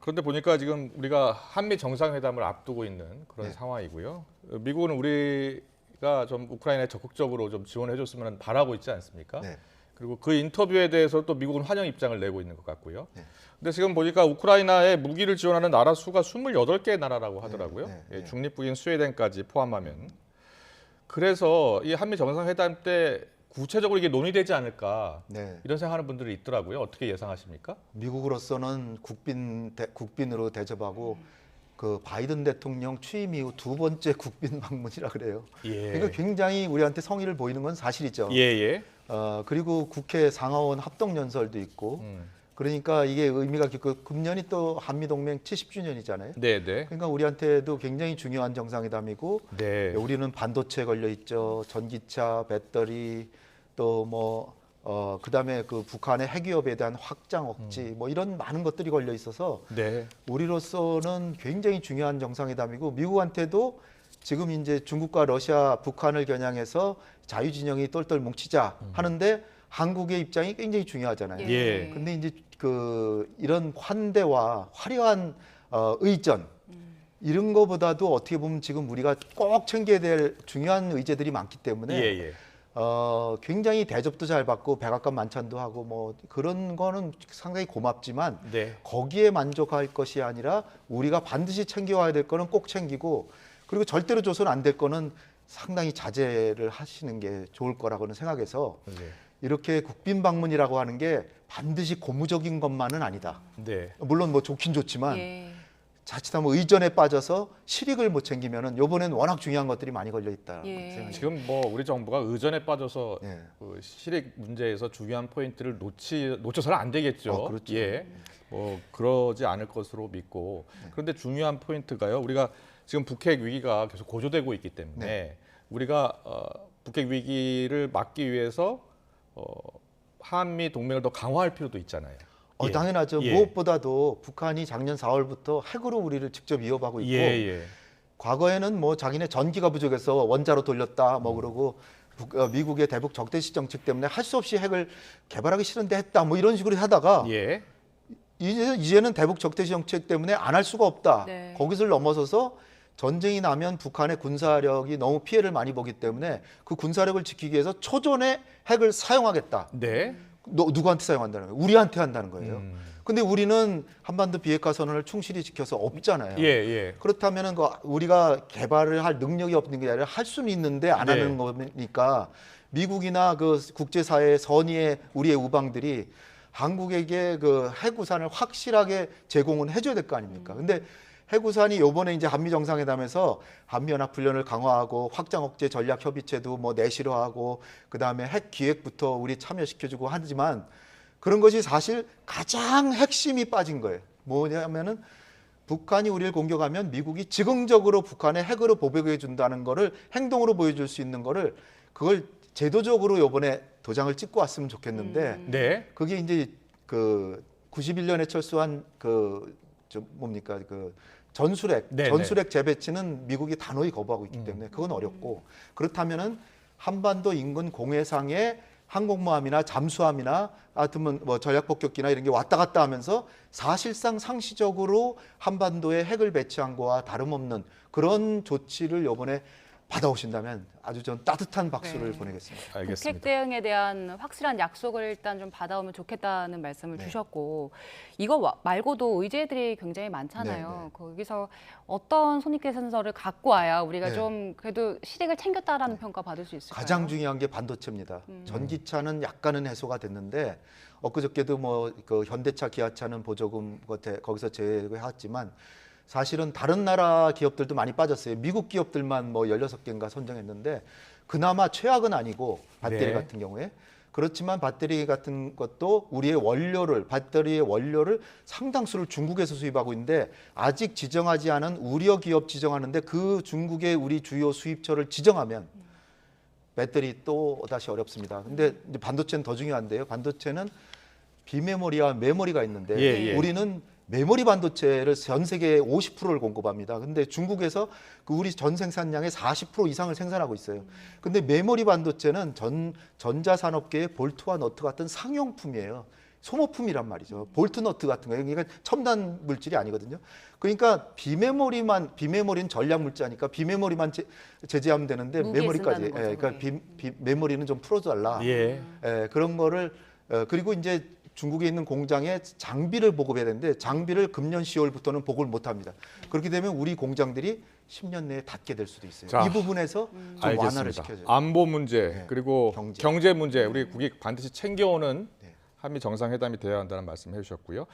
그런데 보니까 지금 우리가 한미 정상회담을 앞두고 있는 그런 네. 상황이고요. 미국은 우리가 좀 우크라이나에 적극적으로 좀 지원해줬으면 바라고 있지 않습니까? 네. 그리고 그 인터뷰에 대해서 또 미국은 환영 입장을 내고 있는 것 같고요. 네. 근데 지금 보니까 우크라이나에 무기를 지원하는 나라 수가 28개 나라라고 하더라고요. 네. 예, 중립국인 스웨덴까지 포함하면. 그래서 이 한미 정상회담 때 구체적으로 이게 논의되지 않을까 네. 이런 생각하는 분들이 있더라고요. 어떻게 예상하십니까? 미국으로서는 국빈으로 대접하고 그 바이든 대통령 취임 이후 두 번째 국빈 방문이라 그래요. 예. 그러니까 굉장히 우리한테 성의를 보이는 건 사실이죠. 예. 그리고 국회 상하원 합동 연설도 있고, 그러니까 이게 의미가 깊고 금년이 또 한미 동맹 70주년이잖아요. 네. 그러니까 우리한테도 굉장히 중요한 정상회담이고, 네. 우리는 반도체 걸려 있죠, 전기차, 배터리, 또 뭐 그다음에 그 북한의 핵위협에 대한 확장 억지, 뭐 이런 많은 것들이 걸려 있어서 네. 우리로서는 굉장히 중요한 정상회담이고, 미국한테도 지금 이제 중국과 러시아, 북한을 겨냥해서 자유진영이 똘똘 뭉치자 하는데 한국의 입장이 굉장히 중요하잖아요. 예. 근데 이제 그 이런 환대와 화려한 의전 이런 거보다도 어떻게 보면 지금 우리가 꼭 챙겨야 될 중요한 의제들이 많기 때문에 예. 굉장히 대접도 잘 받고 백악관 만찬도 하고 뭐 그런 거는 상당히 고맙지만 네. 거기에 만족할 것이 아니라 우리가 반드시 챙겨와야 될 거는 꼭 챙기고, 그리고 절대로 줘서는 안 될 거는 상당히 자제를 하시는 게 좋을 거라고는 생각해서 네. 이렇게 국빈 방문이라고 하는 게 반드시 고무적인 것만은 아니다. 네. 물론 뭐 좋긴 좋지만 예. 자칫하면 의전에 빠져서 실익을 못 챙기면은 이번에는 워낙 중요한 것들이 많이 걸려 있다. 예. 생각이 지금 뭐 우리 정부가 의전에 빠져서 예. 그 실익 문제에서 중요한 포인트를 놓쳐서는 안 되겠죠. 그렇죠. 예. 뭐 그러지 않을 것으로 믿고. 그런데 중요한 포인트가요. 우리가 지금 북핵 위기가 계속 고조되고 있기 때문에 네. 우리가 북핵 위기를 막기 위해서 한미 동맹을 더 강화할 필요도 있잖아요. 예. 당연하죠. 예. 무엇보다도 북한이 작년 4월부터 핵으로 우리를 직접 위협하고 있고, 예. 과거에는 뭐 자기네 전기가 부족해서 원자로 돌렸다 뭐 그러고 미국의 대북 적대시 정책 때문에 할 수 없이 핵을 개발하기 싫은데 했다 뭐 이런 식으로 하다가 예. 이제는 대북 적대시 정책 때문에 안 할 수가 없다. 네. 거기서 넘어서서 전쟁이 나면 북한의 군사력이 너무 피해를 많이 보기 때문에 그 군사력을 지키기 위해서 초전에 핵을 사용하겠다. 네. 누구한테 사용한다는 거예요? 우리한테 한다는 거예요. 음. 근데 우리는 한반도 비핵화 선언을 충실히 지켜서 없잖아요. 예. 그렇다면은 우리가 개발을 할 능력이 없는 게 아니라 할 수는 있는데 안 네. 하는 거니까 미국이나 그 국제사회의 선의의 우리의 우방들이 한국에게 그 핵우산을 확실하게 제공은 해줘야 될 거 아닙니까? 근데 핵우산이 이번에 이제 한미 정상회담에서 한미연합훈련을 강화하고 확장 억제 전략 협의체도 뭐 내실화하고 그다음에 핵 기획부터 우리 참여시켜주고 하지만 그런 것이 사실 가장 핵심이 빠진 거예요. 뭐냐면은 북한이 우리를 공격하면 미국이 즉흥적으로 북한의 핵으로 보복해 준다는 거를 행동으로 보여줄 수 있는 거를 그걸 제도적으로 이번에 도장을 찍고 왔으면 좋겠는데 네. 그게 이제 그 91년에 철수한 뭡니까 그 전술핵 네네. 전술핵 재배치는 미국이 단호히 거부하고 있기 때문에 그건 어렵고, 그렇다면은 한반도 인근 공해상의 항공모함이나 잠수함이나 하여튼 뭐 전략폭격기나 이런 게 왔다 갔다 하면서 사실상 상시적으로 한반도에 핵을 배치한 거와 다름없는 그런 조치를 이번에 받아오신다면 아주 전 따뜻한 박수를 네. 보내겠습니다. 북핵 알겠습니다. 대응에 대한 확실한 약속을 일단 좀 받아오면 좋겠다는 말씀을 네. 주셨고, 이거 말고도 의제들이 굉장히 많잖아요. 네. 거기서 어떤 손익계산서를 갖고 와야 우리가 네. 좀 그래도 실익을 챙겼다라는 평가 받을 수 있을까요? 가장 중요한 게 반도체입니다. 전기차는 약간은 해소가 됐는데 엊그저께도 뭐 그 현대차, 기아차는 보조금 거기서 제외했지만 사실은 다른 나라 기업들도 많이 빠졌어요. 미국 기업들만 뭐 16개인가 선정했는데 그나마 최악은 아니고 배터리 네. 같은 경우에. 그렇지만 배터리 같은 것도 우리의 배터리의 원료를 상당수를 중국에서 수입하고 있는데 아직 지정하지 않은 우려 기업 지정하는데 그 중국의 우리 주요 수입처를 지정하면 배터리 또 다시 어렵습니다. 근데 이제 반도체는 더 중요한데요. 반도체는 비메모리와 메모리가 있는데 예. 우리는 메모리 반도체를 전 세계 50%를 공급합니다. 근데 중국에서 그 우리 전 생산량의 40% 이상을 생산하고 있어요. 근데 메모리 반도체는 전자산업계의 볼트와 너트 같은 상용품이에요. 소모품이란 말이죠. 볼트너트 같은 거. 그러니까 첨단 물질이 아니거든요. 그러니까 비메모리는 전략 물자니까 비메모리만 제재하면 되는데 무기에 메모리까지. 쓴다는 거죠. 그러니까 메모리는 좀 풀어달라. 예. 그런 거를 그리고 이제 중국에 있는 공장에 장비를 보급해야 되는데 장비를 금년 10월부터는 보급을 못합니다. 그렇게 되면 우리 공장들이 10년 내에 닫게 될 수도 있어요. 자, 이 부분에서 좀 완화를 알겠습니다. 시켜줘요. 안보 문제 네. 그리고 경제. 경제 문제 우리 국익 반드시 챙겨오는 네. 한미 정상회담이 되어야 한다는 말씀 해주셨고요.